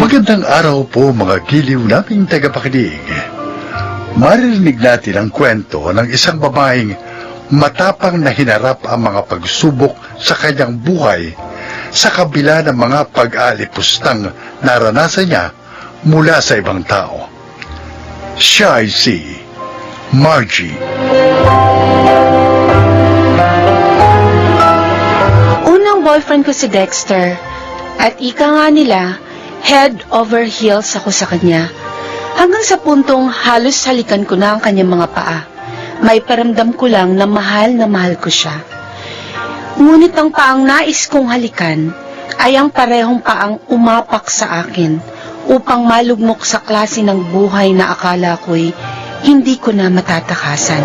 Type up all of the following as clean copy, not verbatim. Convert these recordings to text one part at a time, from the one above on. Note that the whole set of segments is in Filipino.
Magandang araw po mga giliw naming tagapakinig. Maririnig natin ang kwento ng isang babaeng matapang na hinarap ang mga pagsubok sa kanyang buhay sa kabila ng mga pag-alipustang naranasan niya mula sa ibang tao. Siya ay si Margie. Unang boyfriend ko si Dexter at ika nga nila, head over heels ako sa kanya. Hanggang sa puntong halos halikan ko na ang kanyang mga paa. May paramdam ko lang na mahal ko siya. Ngunit ang paang nais kong halikan ay ang parehong paang umapak sa akin upang malugmok sa klase ng buhay na akala ko'y hindi ko na matatakasan.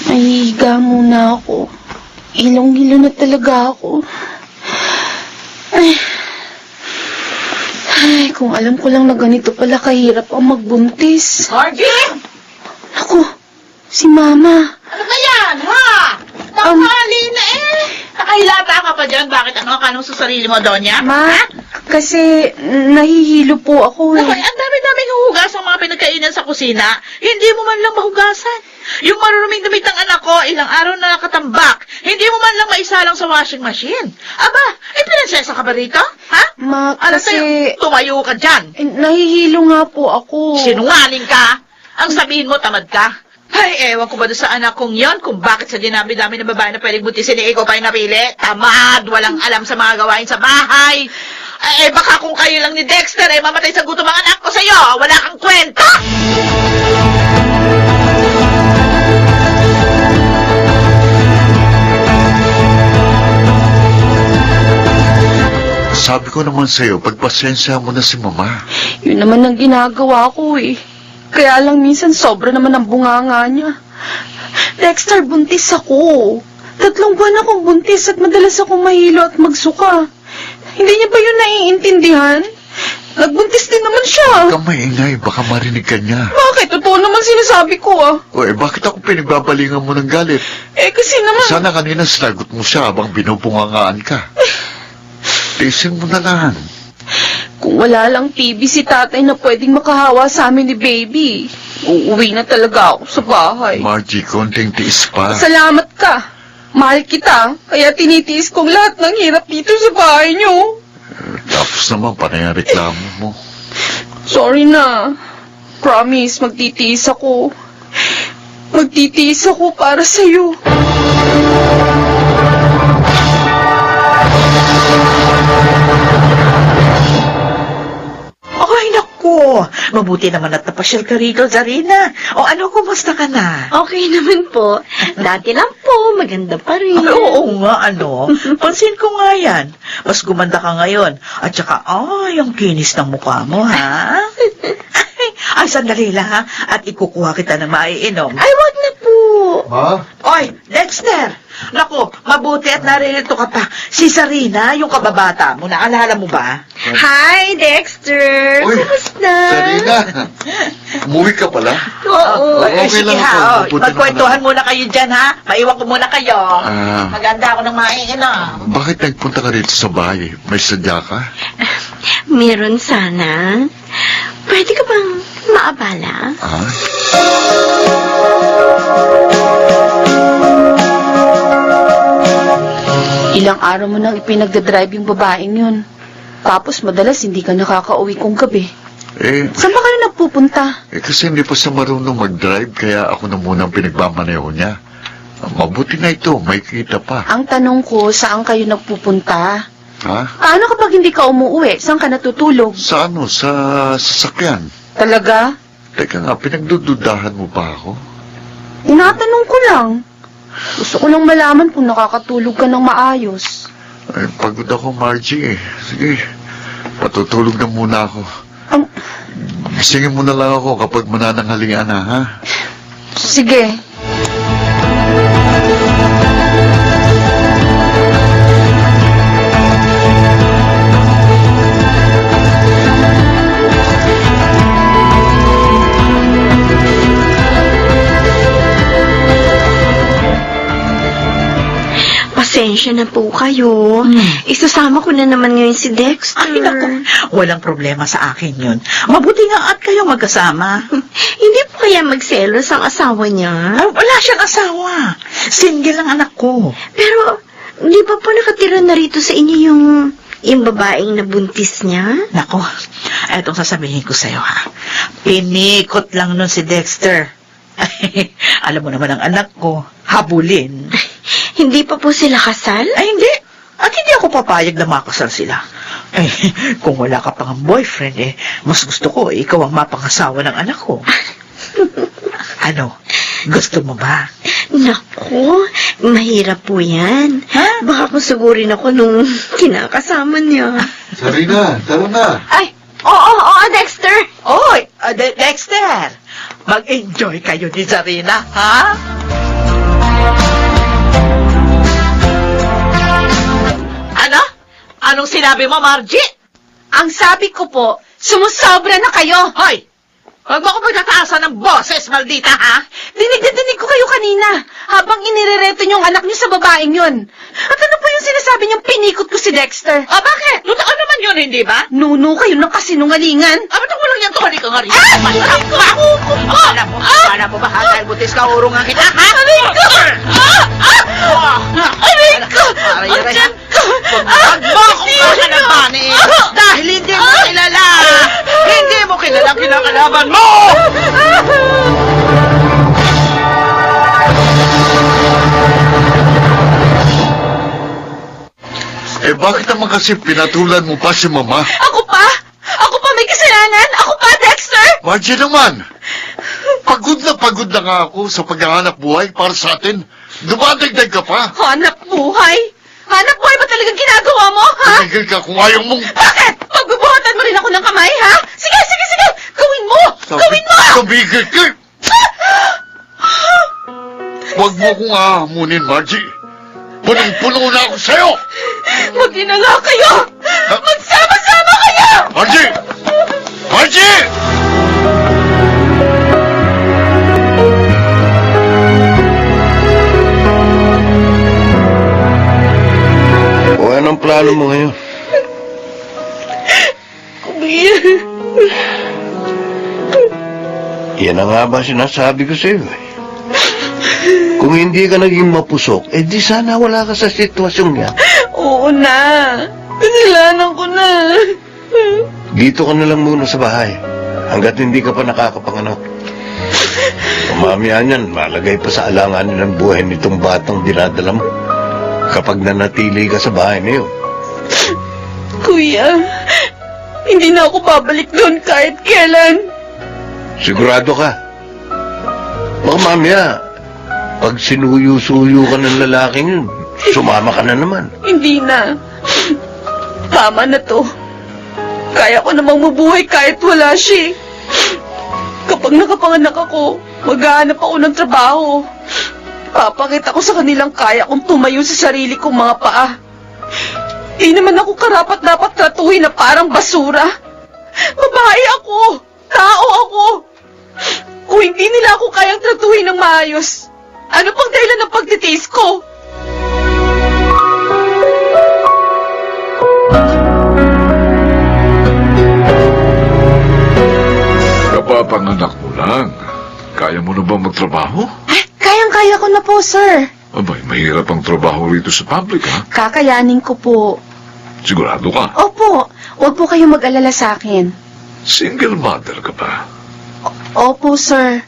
Nahihiga muna ako. Ilong-ilo na talaga ako. Ay, kung alam ko lang na ganito pala kahirap ang magbuntis. Margie! Ako, si Mama. Ano ba yan, ha? Tanghali na eh. Nakahilata ka pa dyan. Bakit ano ka nung sa sarili mo, Donya? Ma, kasi nahihilo po ako eh. Naku, ang dami-daming huhugas ang mga pinagkainan sa kusina. Hindi mo man lang mahugasan. Yung maruruming damit ng anak ko, ilang araw na nakatambak. Hindi mo man lang maisalang sa washing machine. Aba, pinansesa ka ba rito? Ha? Ma, Ano kasi sa'yo? Tumayo ka dyan. nahihilo nga po ako. Sinungaling ka. Ang sabihin mo, tamad ka. Ay, ewan ko ba doon sa anak kong yon kung bakit sa dinami-dami ng babae na pwedeng buntisin eh, ikaw pa yung napili? Tamad, walang alam sa mga gawain sa bahay. Eh, baka kung kayo lang ni Dexter, mamatay sa gutom ang anak ko sa'yo. Wala kang kwenta! Sabi ko naman sa'yo, pagpasensya mo na si Mama. Yun naman ang ginagawa ko eh. Kaya lang minsan sobra naman ang bunganga niya. Dexter, buntis ako. 3 buwan akong buntis at madalas akong mahilo at magsuka. Hindi niya ba yun naiintindihan? Nagbuntis din naman siya. Huwag kang maingay, baka marinig ka niya. Bakit? Totoo naman sinasabi ko ah. O bakit ako pinagbabalingan mo ng galit? Kasi naman... Sana kanina sinagot mo siya habang binubungangaan ka. Tiisin mo na lang. Kung wala lang TV si tatay na pwedeng makahawa sa amin ni baby, uuwi na talaga ako sa bahay. Margie, konting tiis pa. Salamat ka. Mahal kita, kaya tinitiis kong lahat ng hirap dito sa bahay niyo. Tapos naman, panay ang reklamo mo. Sorry na. Promise, magtitiis ako. Magtitiis ako para sa'yo. Ay, naku. Mabuti naman at napasyal ka rito, Zarina. O ano, kumusta ka na? Okay naman po. Dati lang po, maganda pa rin. Ay, oo nga, ano. Pansin ko nga yan. Mas gumanda ka ngayon. At saka, ang kinis ng mukha mo, ha? Ay, sandali lang, ha? At ikukuha kita ng maiinom. Ay, wag na po. Ma? Oy, Dexter! Naku, mabuti at naririto ka pa. Si Sarina, yung kababata mo, naalala mo ba? Hi, Dexter. Uy, Kumusta? Sarina! Umuwi ka pala? Oo. Okay Sige lang ako. ha, Mabuti magkwentuhan muna kayo dyan, ha? Maiwan ko muna kayo. Ah. Maganda ako ng maiinom. Bakit nagpunta ka rito sa bahay? May sadya ka? Meron sana. Pwede ka bang maabala? Ah? Ilang araw mo nang ipinagdadrive yung babaeng yun. Tapos madalas hindi ka nakakauwi kung gabi. Saan ba ka na nagpupunta? Kasi hindi pa siya marunong mag-drive, kaya ako na muna ang pinagmamaneho niya. Mabuti na ito, may kita pa. Ang tanong ko, saan kayo nagpupunta? Ha? Paano kapag hindi ka umuwi? Saan ka natutulog? Sa ano? Sa sasakyan. Talaga? Teka nga, pinagdududahan mo ba ako? Tinatanong ko lang. Gusto ko lang malaman kung nakakatulog ka ng maayos. Ay, pagod ako, Margie. Sige, patutulog na muna ako. Gisingin mo na lang ako kapag manananghalian na, ha? Sige. pasensya na po kayo. Isusama ko na naman ngayon si Dexter. Ay, naku, walang problema sa akin yun. Mabuti nga at kayo magkasama. Hindi po kaya magselos ang asawa niya? Ah, wala siyang asawa. Single ang anak ko. Pero, di ba po nakatira na rito sa inyo yung babaeng nabuntis niya? Nako, etong sasabihin ko sa'yo ha. Pinikot lang nun si Dexter. Alam mo naman ang anak ko, habulin. Hindi pa po sila kasal? Ay, hindi. At hindi ako papayag na makasal sila. Ay, kung wala ka pang boyfriend, mas gusto ko, ikaw ang mapangasawa ng anak ko. Ano, gusto mo ba? Naku, mahirap po yan. Ha? Baka sugurin ako nung kinakasama niya. Sarina, tara na. Ay, oo, Dexter. Oy, Dexter! Mag-enjoy kayo ni Zarina, ha? Ano? Anong sinabi mo, Margie? Ang sabi ko po, sumusobra na kayo. Hoy! Huwag mo ko pagtataasan ng boses, maldita, ha? Dinig na dinig ko kayo kanina habang inirereto niyo ang anak niyo sa babaeng yun. At ano po yung sinasabi niyong pinikot ko si Dexter? Ah, bakit? Totoo naman yun, hindi ba? Nuno kayo ng kasinungalingan. Ba't ako lang yan tuhali ka nga rin? Masarap ka! Akala mo ba, ha? Dahil butis ka, urungan kita, ha? Aray ko! Aray ko! Aray, Ang aray, tiyan ha? ko! Huwag mo akong kakalaban, eh! Dahil hindi mo kilala! Hindi mo kilala ang kinakalaban mo! Bakit naman kasi pinatulan mo pa si Mama? Ako pa? Ako pa may kasalanan? Ako pa, Dexter? Margie naman! Pagod na nga ako sa paghahanap buhay para sa atin. Dumadagdag ka pa. Hanap buhay? Hanap buhay ba talagang ginagawa mo, ha? Tigil ka kung ayaw mong... Bakit? Pagbubuhatan mo rin ako ng kamay, ha? Sige! Gawin mo! Gawin mo! Tumigil ka! Huwag mo akong ahamunin, Margie. Punong-puno na ako sa'yo! Mag-ina nga kayo! Magsama-sama kayo! Margie! Margie! O anong plano mo ngayon? Kuya. Yan na nga ba sinasabi ko sa'yo eh. Kung hindi ka naging mapusok, di sana wala ka sa sitwasyong yan. Oo na. Kasalanan ko na. Dito ka na lang muna sa bahay, hanggat hindi ka pa nakakapanganak. Mamaya niyan, malagay pa sa alanganin ng buhay nitong batang dinadala mo. Kapag nanatili ka sa bahay na yun. Kuya, hindi na ako babalik doon kahit kailan. Sigurado ka. Baka mamaya, pag sinuyo-suyo ka ng lalaking yun, sumama ka na naman. Hindi na. Tama na to. Kaya ko namang mabuhay kahit wala siya. Kapag nakapanganak ako, maghahanap ako ng trabaho. Papakita ko sa kanilang kaya kong tumayo sa sarili kong mga paa. Di naman ako karapat-dapat tratuhin na parang basura. Babae ako. Tao ako. Kung hindi nila ako kayang tratuhin ng maayos, ano pang dahilan ng pagtitiis ko? Kapapanganak mo lang. Kaya mo na ba magtrabaho? Kayang-kaya ko na po, sir. Abay, mahirap ang trabaho rito sa public, ha? Kakayanin ko po. Sigurado ka? Opo, huwag po kayong mag-alala sa akin. Single mother ka ba? Opo, sir.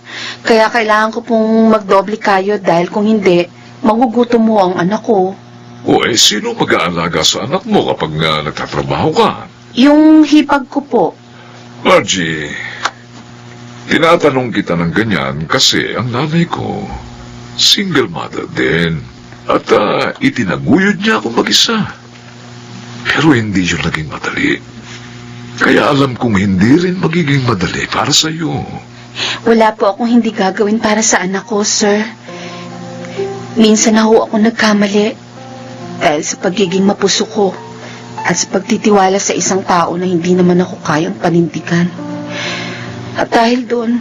Kaya kailangan ko pong magdoble kayo dahil kung hindi, magugutom mo ang anak ko. O sino mag-aalaga sa anak mo kapag nagtatrabaho ka? Yung hipag ko po. Margie, tinatanong kita ng ganyan kasi ang nanay ko, single mother din. At itinaguyod niya ako mag-isa. Pero hindi yun naging madali. Kaya alam kong hindi rin magiging madali para sa iyo. Wala po akong hindi gagawin para sa anak ko, sir. Minsan na ho ako nagkamali dahil sa pagiging mapuso ko at sa pagtitiwala sa isang tao na hindi naman ako kayang panindigan. At dahil doon,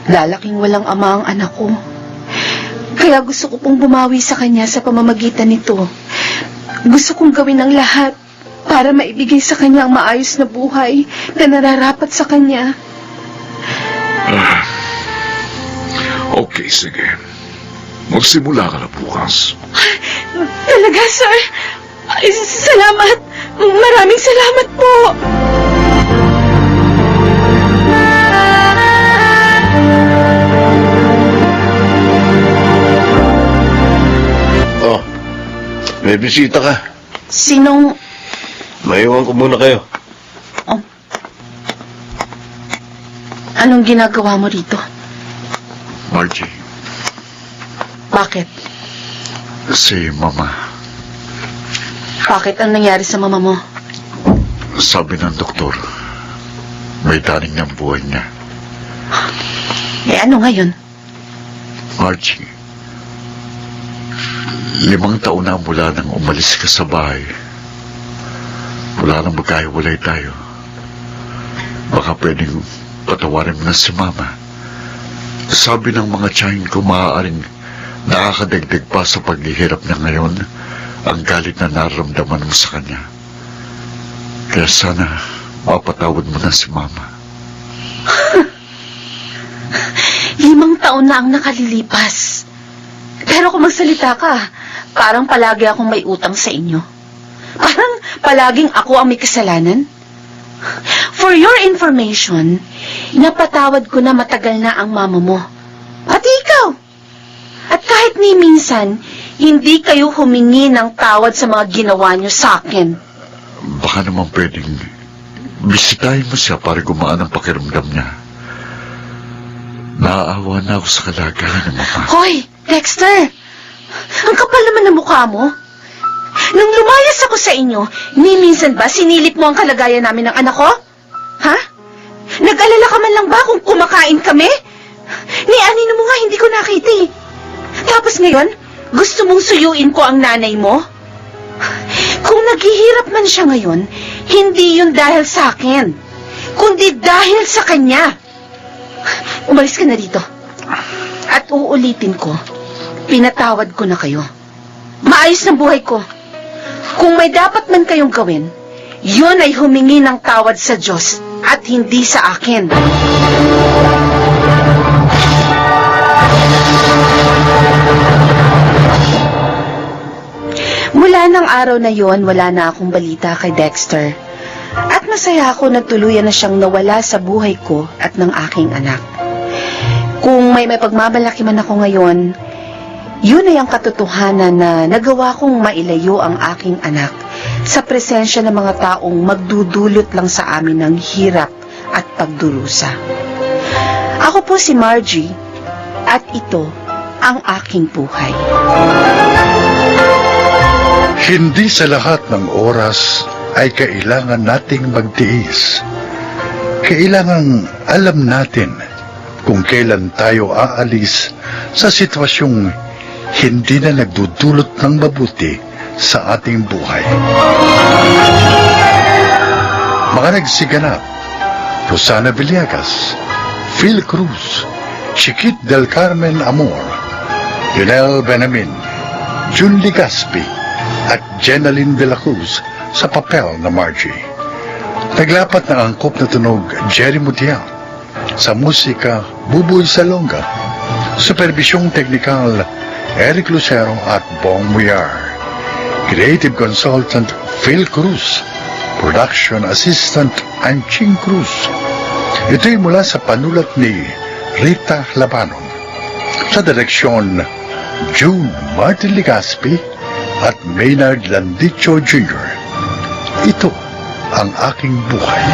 lalaking walang ama ang anak ko. Kaya gusto ko pong bumawi sa kanya sa pamamagitan nito. Gusto kong gawin ang lahat para maibigay sa kanya ang maayos na buhay na nararapat sa kanya. Okay, sige. Magsimula ka na bukas. Talaga, sir? Ay, salamat. Maraming salamat po. Oh, may bisita ka. Sinong... Maiwan ko muna kayo. Anong ginagawa mo rito? Margie, Bakit? si Mama, Bakit ang nangyari sa mama mo? sabi ng doktor, may daning ng buhay niya. Eh, ano ngayon? Margie, 5 taon na mula nang umalis ka sa bahay. Wala nang magkahiwalay tayo. Baka pwedeng patawarin mo na si Mama. Sabi ng mga tiyahin ko, maaaring nakakadagdag pa sa paghihirap niya ngayon ang galit na nararamdaman mo sa kanya. Kaya sana mapatawad mo na si Mama. 5 taon na ang nakalilipas. Pero kung magsalita ka, parang palagi akong may utang sa inyo. Parang palaging ako ang may kasalanan. For your information, napatawad ko na matagal na ang mama mo. Pati ikaw. At kahit ni minsan, hindi kayo humingi ng tawad sa mga ginawa niyo sa akin. Baka naman pwedeng bisitahin mo siya para gumaan ang pakiramdam niya. Naaawa na ako sa kalagayan ng Mama. Hoy, Dexter! Ang kapal naman ng mukha mo. Nung lumayas ako sa inyo, ni minsan ba sinilip mo ang kalagayan namin ng anak ko? Ha? Nag-alala ka man lang ba kung kumakain kami? Ni Anino mo nga hindi ko nakita eh. Tapos ngayon, gusto mong suyuin ko ang nanay mo? Kung naghihirap man siya ngayon, hindi yun dahil sa akin, kundi dahil sa kanya. Umalis ka na dito. At uulitin ko, pinatawad ko na kayo. Maayos na buhay ko. Kung may dapat man kayong gawin, yun ay humingi ng tawad sa Diyos at hindi sa akin. Mula ng araw na yon, wala na akong balita kay Dexter. At masaya ako na tuluyan na siyang nawala sa buhay ko at ng aking anak. Kung may pagmamalaki man ako ngayon, yun ay ang katotohanan na nagawa kong mailayo ang aking anak sa presensya ng mga taong magdudulot lang sa amin ng hirap at pagdurusa. Ako po si Margie at ito ang aking buhay. Hindi sa lahat ng oras ay kailangan nating magtiis. Kailangan alam natin kung kailan tayo aalis sa sitwasyong hindi na nagdudulot ng mabuti sa ating buhay. Mga nagsiganap: Rosana Villegas, Phil Cruz, Chiquit del Carmen Amor, Lionel Benamin, Jun Ligaspi, at Jenaline de la Cruz sa papel na Margie. Naglapat ng angkop na tunog Jerry Mutial. Sa musika, Buboy Salonga. Supervisyong teknikal, Eric Lucero at Bong Muyar. Creative Consultant, Phil Cruz. Production Assistant, Anching Cruz. Ito'y mula sa panulat ni Rita Labanon. Sa direksyon, June Martin Ligaspi at Maynard Landicho Jr. Ito ang aking buhay.